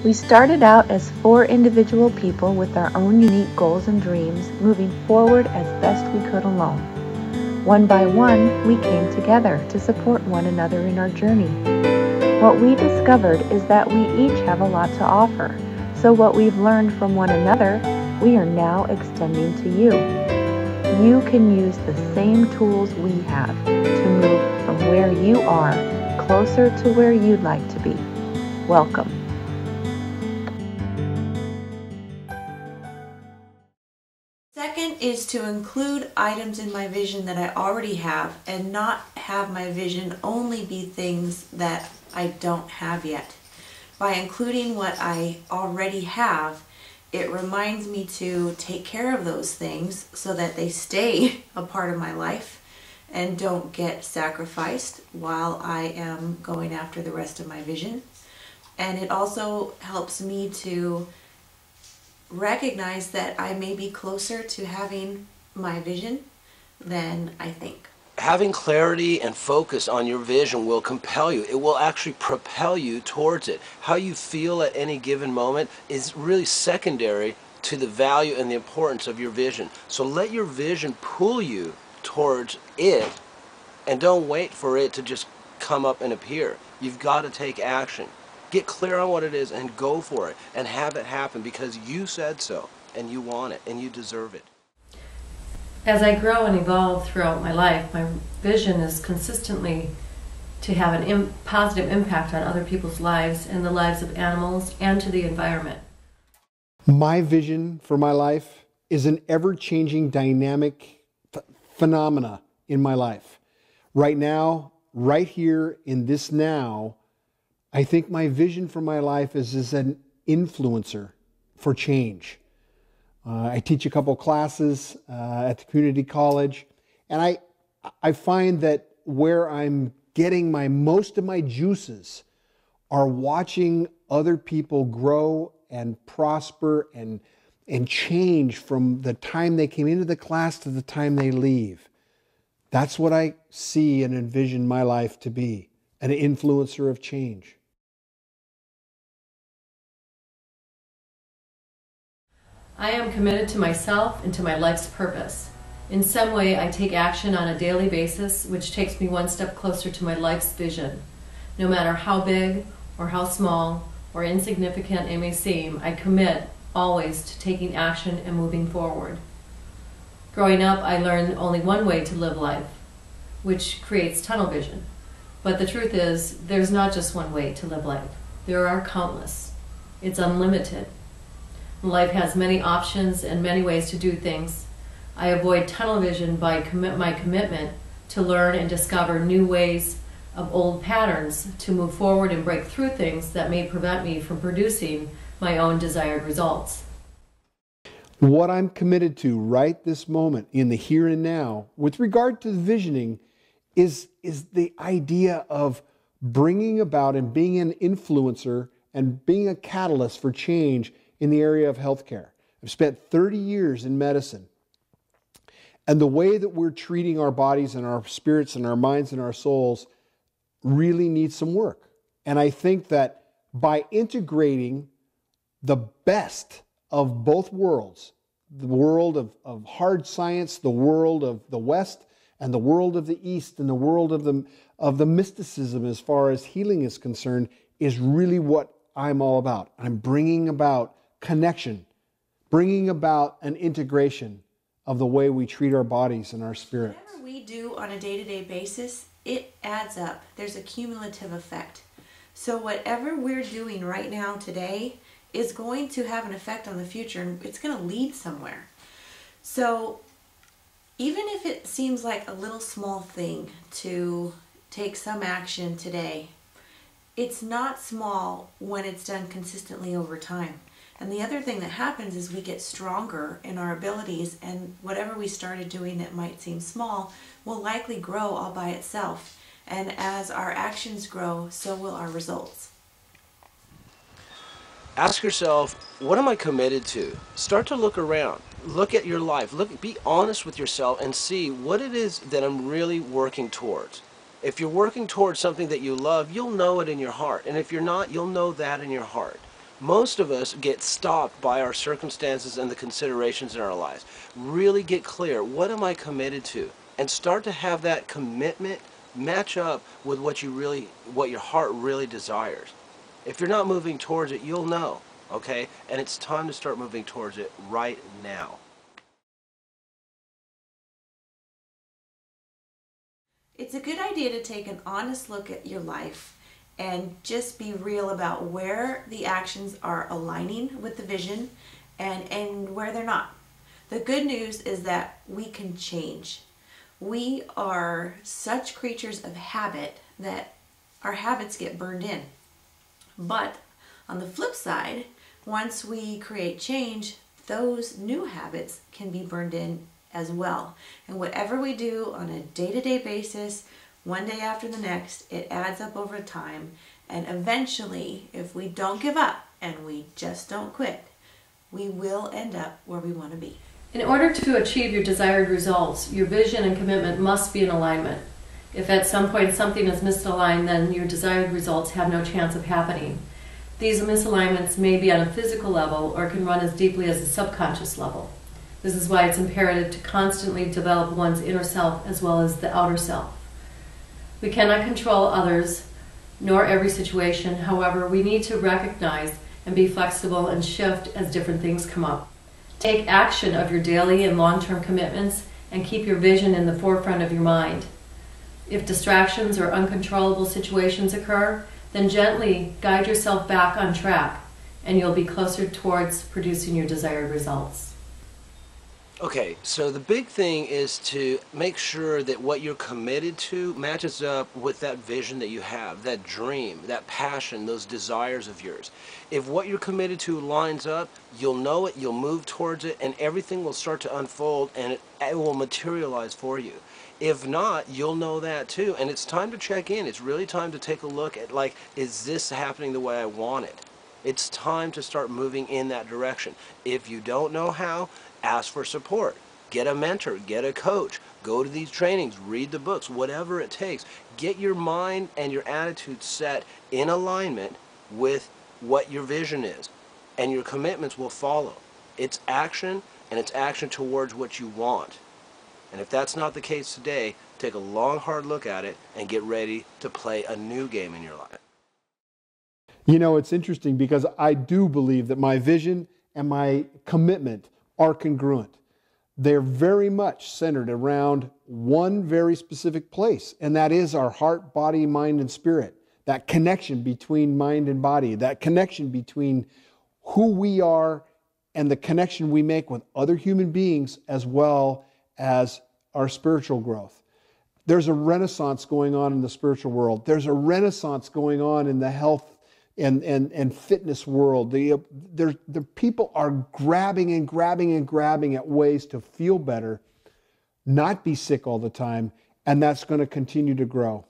We started out as 4 individual people with our own unique goals and dreams, moving forward as best we could alone. One by one, we came together to support one another in our journey. What we discovered is that we each have a lot to offer, so what we've learned from one another, we are now extending to you. You can use the same tools we have to move from where you are closer to where you'd like to be. Welcome. Second is to include items in my vision that I already have and not have my vision only be things that I don't have yet. By including what I already have, it reminds me to take care of those things so that they stay a part of my life and don't get sacrificed while I am going after the rest of my vision. And it also helps me to recognize that I may be closer to having my vision than I think. Having clarity and focus on your vision will compel you. It will actually propel you towards it. How you feel at any given moment is really secondary to the value and the importance of your vision. So let your vision pull you towards it, and don't wait for it to just come up and appear. You've got to take action. Get clear on what it is and go for it and have it happen because you said so and you want it and you deserve it. As I grow and evolve throughout my life, my vision is consistently to have a positive impact on other people's lives and the lives of animals and to the environment. My vision for my life is an ever-changing dynamic phenomena in my life. Right now, right here in this now, I think my vision for my life is as an influencer for change. I teach a couple classes at the community college, and I find that where I'm getting most of my juices are watching other people grow and prosper and change from the time they came into the class to the time they leave. That's what I see and envision my life to be, an influencer of change. I am committed to myself and to my life's purpose. In some way, I take action on a daily basis, which takes me one step closer to my life's vision. No matter how big or how small or insignificant it may seem, I commit always to taking action and moving forward. Growing up, I learned only one way to live life, which creates tunnel vision. But the truth is, there's not just one way to live life. There are countless. It's unlimited. Life has many options and many ways to do things. I avoid tunnel vision by my commitment to learn and discover new ways of old patterns to move forward and break through things that may prevent me from producing my own desired results. What I'm committed to right this moment in the here and now with regard to visioning is the idea of bringing about and being an influencer and being a catalyst for change in the area of healthcare. I've spent 30 years in medicine. And the way that we're treating our bodies and our spirits and our minds and our souls really needs some work. And I think that by integrating the best of both worlds, the world of hard science, the world of the West, and the world of the East, and the world of the mysticism as far as healing is concerned, is really what I'm all about. I'm bringing about connection, bringing about an integration of the way we treat our bodies and our spirit. Whatever we do on a day-to-day basis, it adds up. There's a cumulative effect. So whatever we're doing right now today is going to have an effect on the future, and it's going to lead somewhere. So even if it seems like a little small thing to take some action today, it's not small when it's done consistently over time. And the other thing that happens is we get stronger in our abilities, and whatever we started doing that might seem small will likely grow all by itself. And as our actions grow, so will our results. Ask yourself, what am I committed to? Start to look around. Look at your life. Be honest with yourself and see what it is that I'm really working towards. If you're working towards something that you love, you'll know it in your heart. And if you're not, you'll know that in your heart. Most of us get stopped by our circumstances and the considerations in our lives. Really get clear, what am I committed to? And start to have that commitment match up with what your heart really desires. If you're not moving towards it, you'll know, okay? And it's time to start moving towards it right now. It's a good idea to take an honest look at your life and just be real about where the actions are aligning with the vision and where they're not. The good news is that we can change. We are such creatures of habit that our habits get burned in. But on the flip side, once we create change, those new habits can be burned in as well. And whatever we do on a day-to-day basis, one day after the next, it adds up over time. And eventually, if we don't give up and we just don't quit, we will end up where we want to be. In order to achieve your desired results, your vision and commitment must be in alignment. If at some point something is misaligned, then your desired results have no chance of happening. These misalignments may be on a physical level or can run as deeply as a subconscious level. This is why it's imperative to constantly develop one's inner self as well as the outer self. We cannot control others, nor every situation. However, we need to recognize and be flexible and shift as different things come up. Take action of your daily and long-term commitments and keep your vision in the forefront of your mind. If distractions or uncontrollable situations occur, then gently guide yourself back on track and you'll be closer towards producing your desired results. Okay, so the big thing is to make sure that what you're committed to matches up with that vision that you have, that dream, that passion, those desires of yours. If what you're committed to lines up, you'll know it, you'll move towards it, and everything will start to unfold and it will materialize for you. If not, you'll know that too, and it's time to check in. It's really time to take a look at, like, is this happening the way I want it? It's time to start moving in that direction. If you don't know how, ask for support. Get a mentor, get a coach, go to these trainings, read the books, whatever it takes. Get your mind and your attitude set in alignment with what your vision is, and your commitments will follow. It's action, and it's action towards what you want. And if that's not the case today, take a long, hard look at it and get ready to play a new game in your life. You know, it's interesting because I do believe that my vision and my commitment are congruent. They're very much centered around one very specific place, and that is our heart, body, mind, and spirit. That connection between mind and body, that connection between who we are and the connection we make with other human beings as well as our spiritual growth. There's a renaissance going on in the spiritual world. There's a renaissance going on in the health and fitness world. The people are grabbing at ways to feel better, not be sick all the time, and that's going to continue to grow.